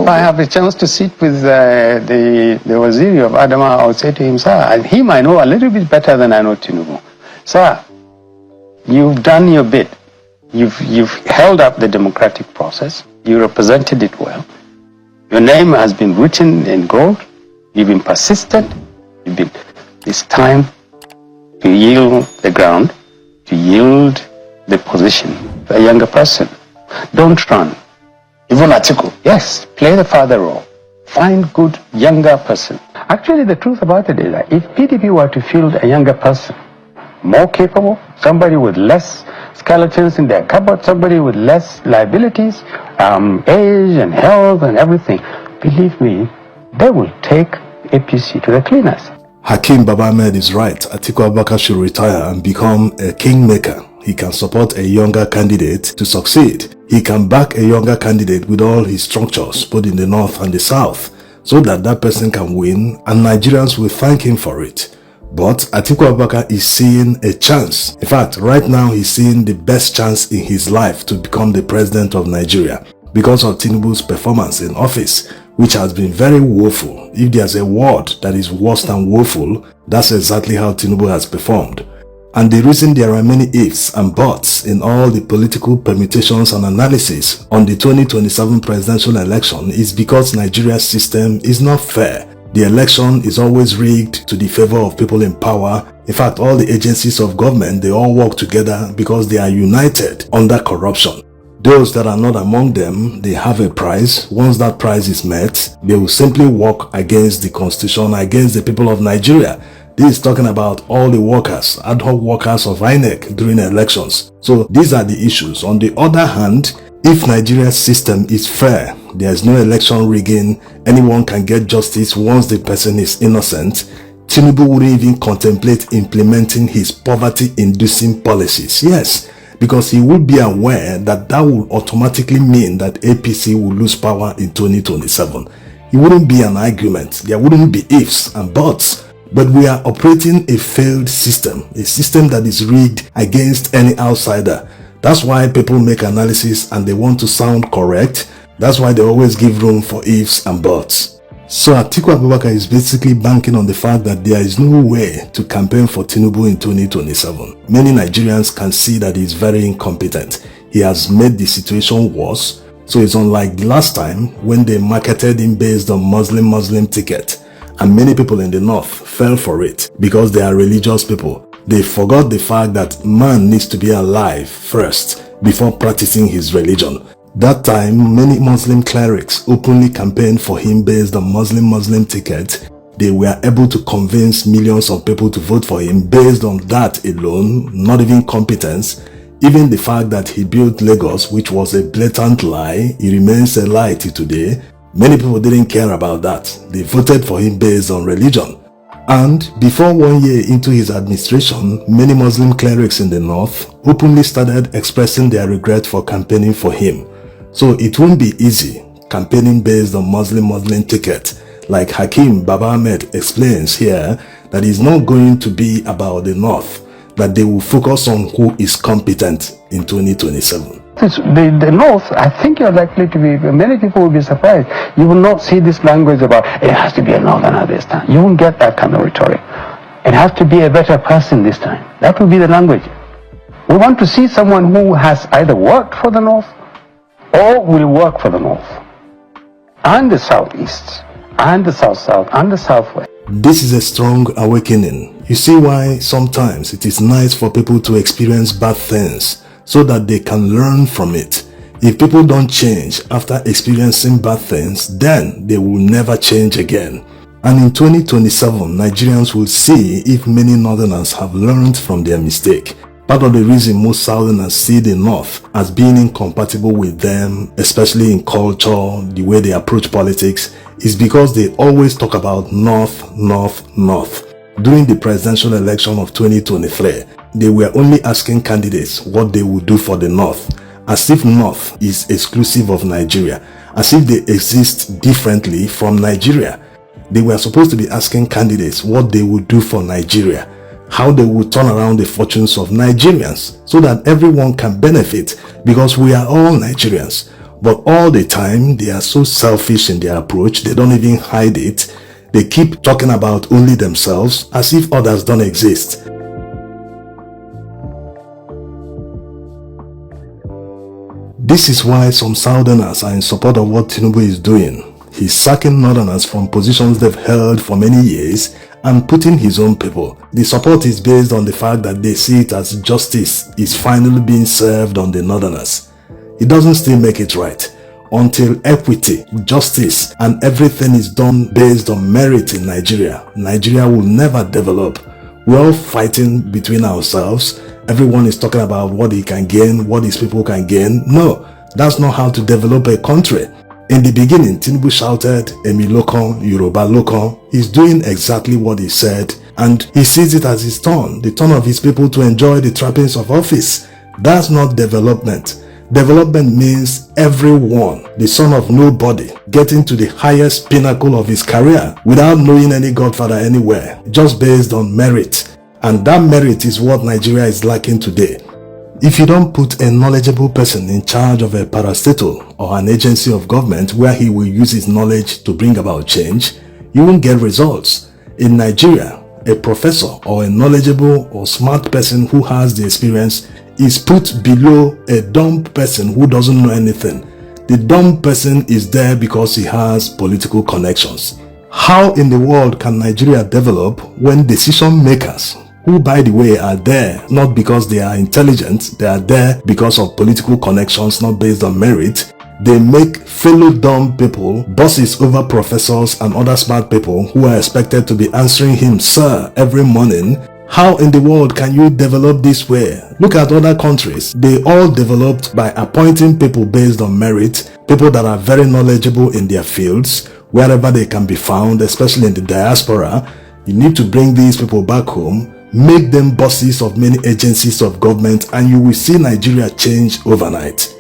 If I have a chance to sit with the Waziri of Adama, I would say to him, sir, and he might know a little bit better than I know Tinubu. Sir, you've done your bit. You've held up the democratic process. You represented it well. Your name has been written in gold. You've been persistent. It's time to yield the ground, to yield the position to a younger person. Don't run. Even Atiku? Yes, play the father role. Find good younger person. Actually, the truth about it is that if PDP were to field a younger person, more capable, somebody with less skeletons in their cupboard, somebody with less liabilities, age and health and everything, believe me, they will take APC to the cleaners. Hakeem Baba Ahmed is right. Atiku Abubakar should retire and become a kingmaker. He can support a younger candidate to succeed. He can back a younger candidate with all his structures, both in the north and the south, so that that person can win and Nigerians will thank him for it. But Atiku Abubakar is seeing a chance. In fact, right now he's seeing the best chance in his life to become the president of Nigeria because of Tinubu's performance in office, which has been very woeful. If there's a word that is worse than woeful, that's exactly how Tinubu has performed. And the reason there are many ifs and buts in all the political permutations and analysis on the 2027 presidential election is because Nigeria's system is not fair. The election is always rigged to the favor of people in power. In fact, all the agencies of government, they all work together because they are united under corruption. Those that are not among them, they have a price. Once that price is met, they will simply work against the constitution, against the people of Nigeria. This is talking about all the workers, ad hoc workers of INEC during elections. So these are the issues. On the other hand, if Nigeria's system is fair, there is no election rigging, anyone can get justice once the person is innocent, Tinubu wouldn't even contemplate implementing his poverty-inducing policies. Yes, because he would be aware that that would automatically mean that APC will lose power in 2027. It wouldn't be an argument. There wouldn't be ifs and buts. But we are operating a failed system, a system that is rigged against any outsider. That's why people make analysis and they want to sound correct. That's why they always give room for ifs and buts. So Atiku Abubakar is basically banking on the fact that there is no way to campaign for Tinubu in 2027. Many Nigerians can see that he is very incompetent. He has made the situation worse. So it's unlike the last time when they marketed him based on Muslim ticket. And many people in the north fell for it because they are religious people. They forgot the fact that man needs to be alive first before practicing his religion. That time, many Muslim clerics openly campaigned for him based on Muslim ticket. They were able to convince millions of people to vote for him based on that alone, not even competence. Even the fact that he built Lagos, which was a blatant lie, it remains a lie till today. Many people didn't care about that. They voted for him based on religion. And before 1 year into his administration, many Muslim clerics in the north openly started expressing their regret for campaigning for him. So it won't be easy campaigning based on Muslim ticket. Like Hakeem Baba Ahmed explains here, that it's not going to be about the north, that they will focus on who is competent in 2027. The North, I think you're likely to be, many people will be surprised. You will not see this language about, it has to be a Northerner this time. You won't get that kind of rhetoric. It has to be a better person this time. That will be the language. We want to see someone who has either worked for the North or will work for the North. And the Southeast, and the South-South, and the Southwest. This is a strong awakening. You see why sometimes it is nice for people to experience bad things, so that they can learn from it. If people don't change after experiencing bad things, then they will never change again. And in 2027, Nigerians will see if many Northerners have learned from their mistake. Part of the reason most Southerners see the North as being incompatible with them, especially in culture, the way they approach politics, is because they always talk about North. During the presidential election of 2023, they were only asking candidates what they would do for the North, as if North is exclusive of Nigeria, as if they exist differently from Nigeria. They were supposed to be asking candidates what they would do for Nigeria, how they would turn around the fortunes of Nigerians so that everyone can benefit, because we are all Nigerians. But all the time, they are so selfish in their approach, they don't even hide it. They keep talking about only themselves as if others don't exist. This is why some Southerners are in support of what Tinubu is doing. He's sacking Northerners from positions they've held for many years and putting his own people. The support is based on the fact that they see it as justice is finally being served on the Northerners. It doesn't still make it right. Until equity, justice, and everything is done based on merit in Nigeria, Nigeria will never develop. We're all fighting between ourselves. Everyone is talking about what he can gain, what his people can gain. No, that's not how to develop a country. In the beginning, Tinubu shouted, Emi Lokan, Yoruba Lokan. He's doing exactly what he said, and he sees it as his turn, the turn of his people to enjoy the trappings of office. That's not development. Development means everyone, the son of nobody, getting to the highest pinnacle of his career without knowing any godfather anywhere, just based on merit. And that merit is what Nigeria is lacking today. If you don't put a knowledgeable person in charge of a parastatal or an agency of government where he will use his knowledge to bring about change, you won't get results. In Nigeria, a professor or a knowledgeable or smart person who has the experience is put below a dumb person who doesn't know anything. The dumb person is there because he has political connections. How in the world can Nigeria develop when decision makers, who by the way are there not because they are intelligent, they are there because of political connections not based on merit, they make fellow dumb people bosses over professors and other smart people who are expected to be answering him sir every morning? How in the world can you develop this way? Look at other countries. They all developed by appointing people based on merit, people that are very knowledgeable in their fields, wherever they can be found, especially in the diaspora. You need to bring these people back home, make them bosses of many agencies of government, and you will see Nigeria change overnight.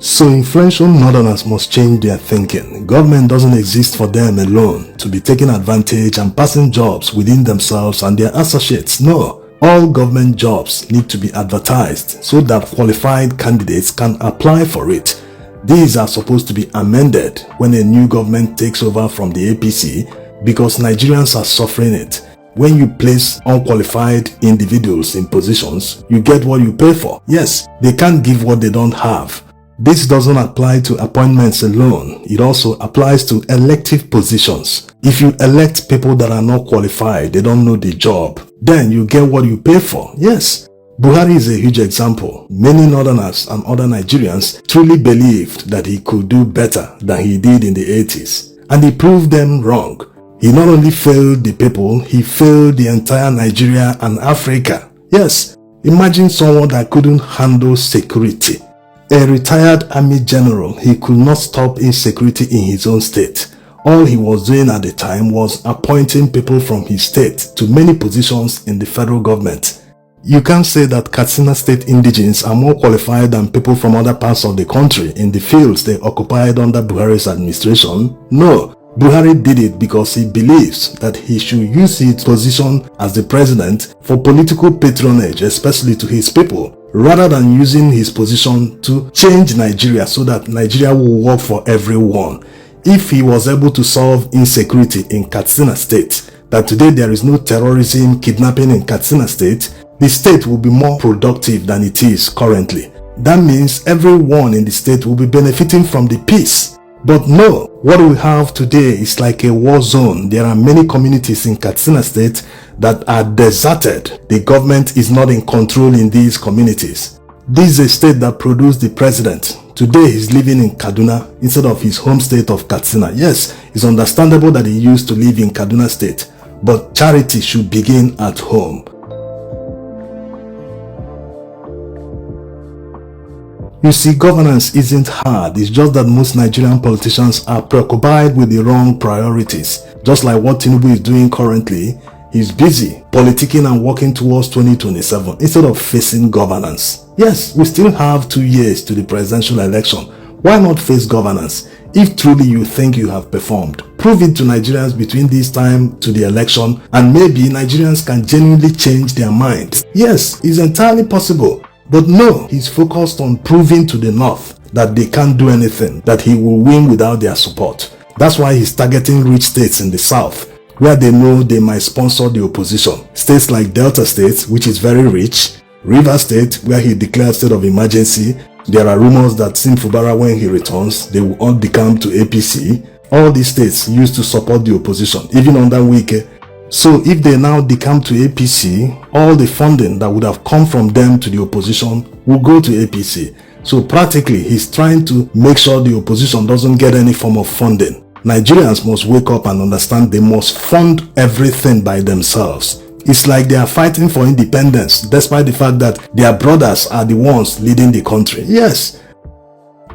So influential Northerners must change their thinking. Government doesn't exist for them alone to be taking advantage and passing jobs within themselves and their associates. No, all government jobs need to be advertised so that qualified candidates can apply for it. These are supposed to be amended when a new government takes over from the APC because Nigerians are suffering it. When you place unqualified individuals in positions, you get what you pay for. Yes, they can't give what they don't have. This doesn't apply to appointments alone. It also applies to elective positions. If you elect people that are not qualified, they don't know the job, then you get what you pay for. Yes, Buhari is a huge example. Many Northerners and other Nigerians truly believed that he could do better than he did in the 80s. And he proved them wrong. He not only failed the people, he failed the entire Nigeria and Africa. Yes, imagine someone that couldn't handle security. A retired army general, he could not stop insecurity in his own state. All he was doing at the time was appointing people from his state to many positions in the federal government. You can't say that Katsina state indigenes are more qualified than people from other parts of the country in the fields they occupied under Buhari's administration. No, Buhari did it because he believes that he should use his position as the president for political patronage, especially to his people, rather than using his position to change Nigeria so that Nigeria will work for everyone. If he was able to solve insecurity in Katsina state, that today there is no terrorism, kidnapping in Katsina state, the state will be more productive than it is currently. That means everyone in the state will be benefiting from the peace. But no, what we have today is like a war zone. There are many communities in Katsina state that are deserted. The government is not in control in these communities. This is a state that produced the president. Today he's living in Kaduna instead of his home state of Katsina. Yes, it's understandable that he used to live in Kaduna state, but charity should begin at home. You see, governance isn't hard. It's just that most Nigerian politicians are preoccupied with the wrong priorities. Just like what Tinubu is doing currently, he's busy politicking and working towards 2027 instead of facing governance. Yes, we still have 2 years to the presidential election. Why not face governance? If truly you think you have performed, prove it to Nigerians between this time to the election, and maybe Nigerians can genuinely change their minds. Yes, it's entirely possible. But no, he's focused on proving to the North that they can't do anything, that he will win without their support. That's why he's targeting rich states in the south, where they know they might sponsor the opposition. States like Delta State, which is very rich, River State, where he declared state of emergency. There are rumors that since FUBARA, when he returns, they will all decamp to APC. All these states used to support the opposition, even under Nwike. So if they now decamp to APC, all the funding that would have come from them to the opposition will go to APC. So practically, he's trying to make sure the opposition doesn't get any form of funding. Nigerians must wake up and understand they must fund everything by themselves. It's like they are fighting for independence, despite the fact that their brothers are the ones leading the country. Yes.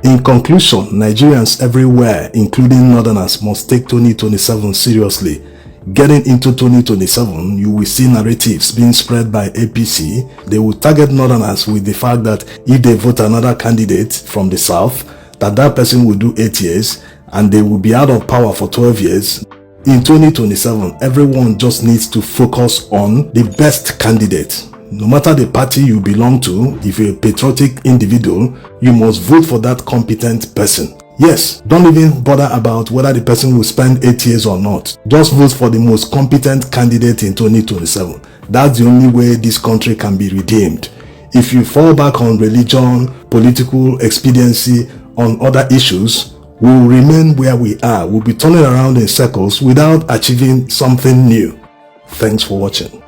In conclusion, Nigerians everywhere, including Northerners, must take 2027 seriously. Getting into 2027, you will see narratives being spread by APC. They will target Northerners with the fact that if they vote another candidate from the South, that person will do 8 years and they will be out of power for 12 years. In 2027, everyone just needs to focus on the best candidate. No matter the party you belong to, if you're a patriotic individual, you must vote for that competent person. Yes, don't even bother about whether the person will spend 8 years or not. Just vote for the most competent candidate in 2027. That's the only way this country can be redeemed. If you fall back on religion, political expediency, on other issues, we will remain where we are. We'll be turning around in circles without achieving something new. Thanks for watching.